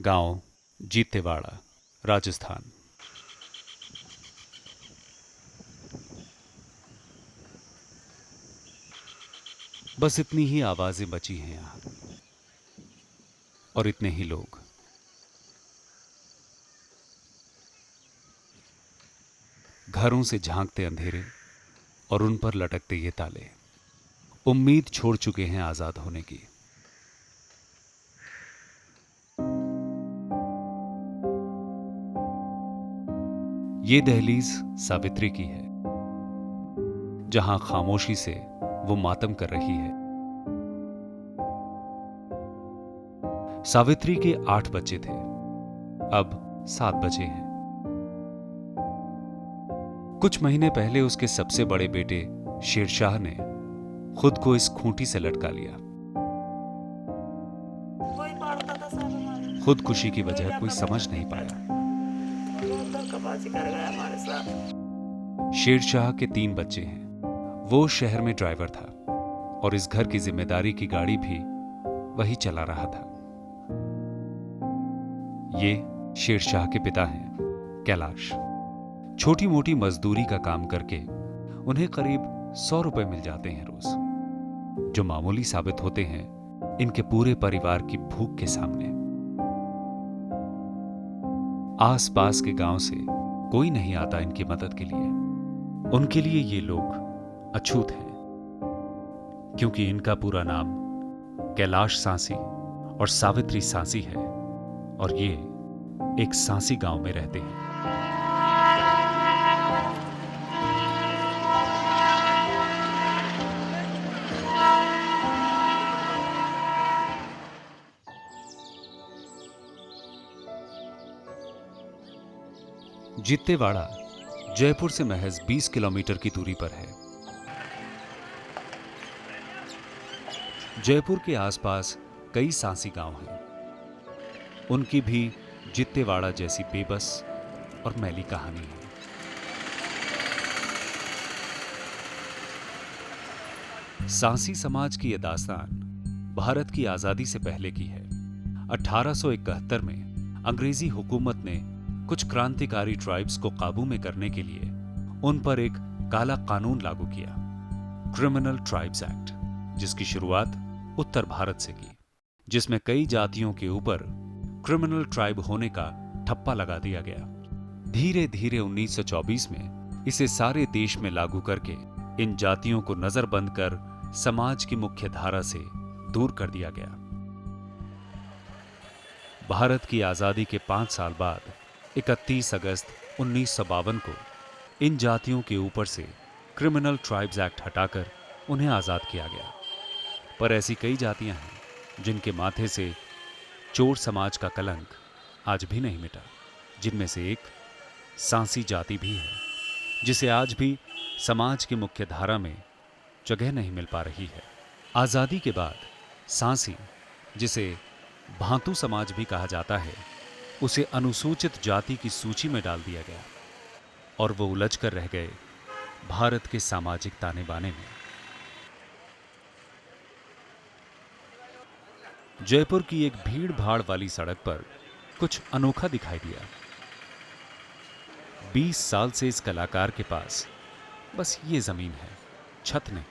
गांव जीतेवाड़ा, राजस्थान। बस इतनी ही आवाजें बची हैं यहां और इतने ही लोग। घरों से झांकते अंधेरे और उन पर लटकते ये ताले उम्मीद छोड़ चुके हैं आजाद होने की। ये दहलीज सावित्री की है, जहां खामोशी से वो मातम कर रही है। सावित्री के 8 बच्चे थे, अब 7 बचे हैं। कुछ महीने पहले उसके सबसे बड़े बेटे शेरशाह ने खुद को इस खूंटी से लटका लिया। खुदकुशी की वजह कोई समझ नहीं पाया। शेरशाह के 3 बच्चे हैं। वो शहर में ड्राइवर था और इस घर की जिम्मेदारी की गाड़ी भी वही चला रहा था। ये शेरशाह के पिता हैं, कैलाश। छोटी मोटी मजदूरी का काम करके उन्हें करीब 100 रुपए मिल जाते हैं रोज, जो मामूली साबित होते हैं इनके पूरे परिवार की भूख के सामने। आसपास के गांव से कोई नहीं आता इनकी मदद के लिए। उनके लिए ये लोग अछूत हैं, क्योंकि इनका पूरा नाम कैलाश सांसी और सावित्री सांसी है और ये एक सांसी गांव में रहते हैं। जित्तेवाड़ा जयपुर से महज 20 किलोमीटर की दूरी पर है। जयपुर के आसपास कई सांसी गांव हैं। उनकी भी जित्तेवाड़ा जैसी बेबस और मैली कहानी है। सांसी समाज की यह दास्तान भारत की आजादी से पहले की है। 1871 में अंग्रेजी हुकूमत ने कुछ क्रांतिकारी ट्राइब्स को काबू में करने के लिए उन पर एक काला कानून लागू किया, क्रिमिनल ट्राइब्स एक्ट, जिसकी शुरुआत उत्तर भारत से की, जिसमें कई जातियों के ऊपर क्रिमिनल ट्राइब होने का ठप्पा लगा दिया गया। धीरे धीरे 1924 में इसे सारे देश में लागू करके इन जातियों को नजरबंद कर समाज की मुख्य धारा से दूर कर दिया गया। भारत की आजादी के 5 साल बाद 31 अगस्त 1952 को इन जातियों के ऊपर से क्रिमिनल ट्राइब्स एक्ट हटाकर उन्हें आजाद किया गया। पर ऐसी कई जातियां हैं जिनके माथे से चोर समाज का कलंक आज भी नहीं मिटा, जिनमें से एक सांसी जाति भी है, जिसे आज भी समाज की मुख्य धारा में जगह नहीं मिल पा रही है। आजादी के बाद सांसी, जिसे भांतू समाज भी कहा जाता है, उसे अनुसूचित जाति की सूची में डाल दिया गया और वो उलझ कर रह गए भारत के सामाजिक ताने बाने में। जयपुर की एक भीड़ भाड़ वाली सड़क पर कुछ अनोखा दिखाई दिया। 20 साल से इस कलाकार के पास बस ये जमीन है, छत नहीं।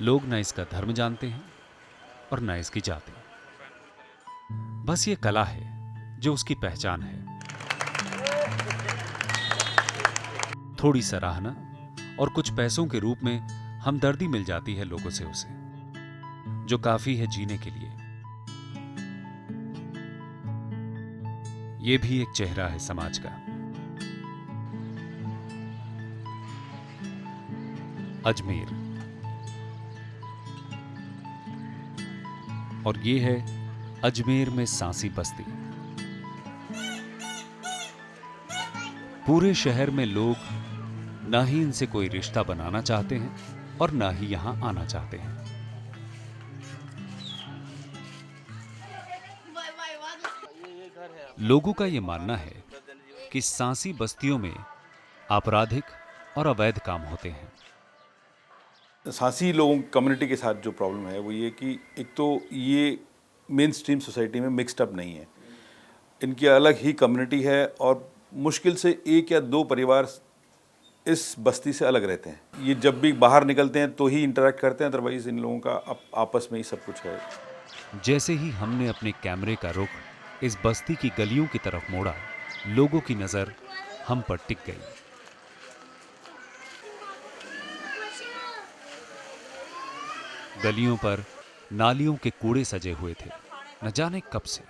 लोग न इसका धर्म जानते हैं और न इसकी जाति। बस ये कला है जो उसकी पहचान है। थोड़ी सराहना और कुछ पैसों के रूप में हमदर्दी मिल जाती है लोगों से उसे, जो काफी है जीने के लिए। यह भी एक चेहरा है समाज का। अजमेर, और ये है अजमेर में सांसी बस्ती। पूरे शहर में लोग ना ही इनसे कोई रिश्ता बनाना चाहते हैं और ना ही यहां आना चाहते हैं। लोगों का यह मानना है कि सांसी बस्तियों में आपराधिक और अवैध काम होते हैं। सांसी लोगों कम्युनिटी के साथ जो प्रॉब्लम है वो ये कि एक तो ये मेन स्ट्रीम सोसाइटी में मिक्सड अप नहीं है। इनकी अलग ही कम्युनिटी है और मुश्किल से 1 या 2 परिवार इस बस्ती से अलग रहते हैं। ये जब भी बाहर निकलते हैं तो ही इंटरेक्ट करते हैं, अदरवाइज इन लोगों का आपस में ही सब कुछ है। जैसे ही हमने अपने कैमरे का रुख इस बस्ती की गलियों की तरफ मोड़ा, लोगों की नजर हम पर टिक गई। गलियों पर नालियों के कूड़े सजे हुए थे, न जाने कब से।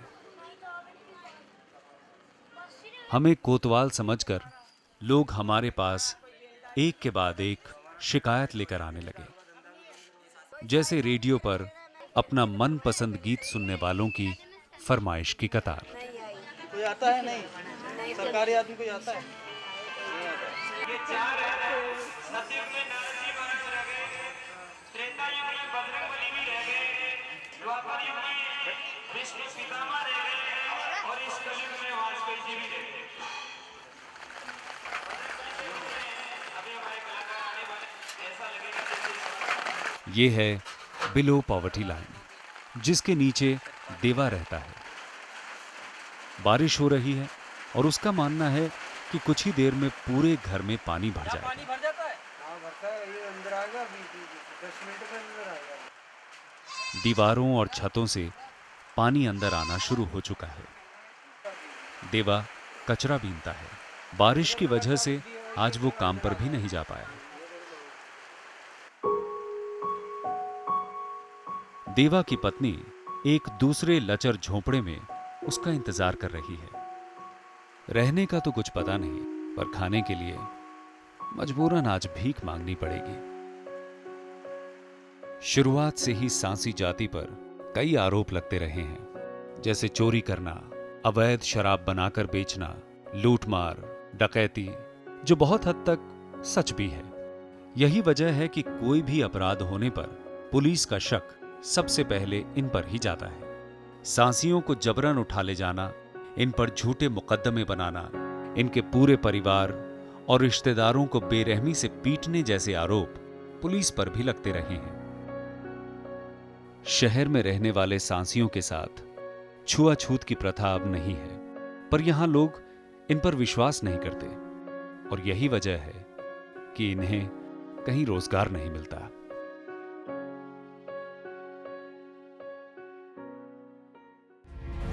हमें कोतवाल समझकर लोग हमारे पास एक के बाद एक शिकायत लेकर आने लगे, जैसे रेडियो पर अपना मनपसंद गीत सुनने वालों की फरमाइश की कतार। कोई आता है? नहीं सरकारी आदमी कोई आता है? नहीं आता है। ये चार है, सतयुग में नरसिंह महाराज रह गए, त्रेता युग में बजरंगबली भी रह गए, द्वापर युग में विष्णु पितामह रह गए और इस कलयुग में वाजपेयी जी भी रह गए। अभी हमारे कलाकार आने वाले, ऐसा लगेगा जैसे ये है बिलो पॉवर्टी लाइन, जिसके नीचे देवा रहता है। बारिश हो रही है और उसका मानना है कि कुछ ही देर में पूरे घर में पानी भर जाएगा। पानी भर जाता है? हाँ भरता है, ये अंदर आएगा 10 मिनट में अंदर आएगा। दीवारों और छतों से पानी अंदर आना शुरू हो चुका है। देवा कचरा बीनता है। बारिश की वजह से आज वो काम पर भी नहीं जा पाया। देवा की पत्नी एक दूसरे लचर झोंपड़े में उसका इंतजार कर रही है। रहने का तो कुछ पता नहीं, पर खाने के लिए मजबूरन आज भीख मांगनी पड़ेगी। शुरुआत से ही सांसी जाति पर कई आरोप लगते रहे हैं, जैसे चोरी करना, अवैध शराब बनाकर बेचना, लूटमार, डकैती, जो बहुत हद तक सच भी है। यही वजह है कि कोई भी अपराध होने पर पुलिस का शक सबसे पहले इन पर ही जाता है। सांसियों को जबरन उठा ले जाना, इन पर झूठे मुकदमे बनाना, इनके पूरे परिवार और रिश्तेदारों को बेरहमी से पीटने जैसे आरोप पुलिस पर भी लगते रहे हैं। शहर में रहने वाले सांसियों के साथ छुआछूत की प्रथा अब नहीं है, पर यहां लोग इन पर विश्वास नहीं करते और यही वजह है कि इन्हें कहीं रोजगार नहीं मिलता।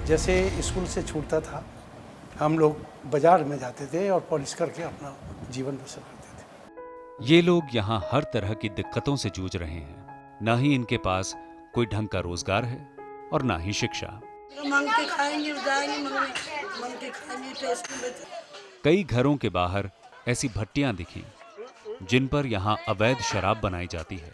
जैसे स्कूल से छूटता था, हम लोग बाजार में जाते थे और पॉलिश करके अपना जीवन बसर करते थे। ये लोग यहाँ हर तरह की दिक्कतों से जूझ रहे हैं। ना ही इनके पास कोई ढंग का रोजगार है और ना ही शिक्षा। मांग के खाएंगे, जाएंगे मांग के खाएंगे, टेस्ट में। कई घरों के बाहर ऐसी भट्टियां दिखी जिन पर यहाँ अवैध शराब बनाई जाती है।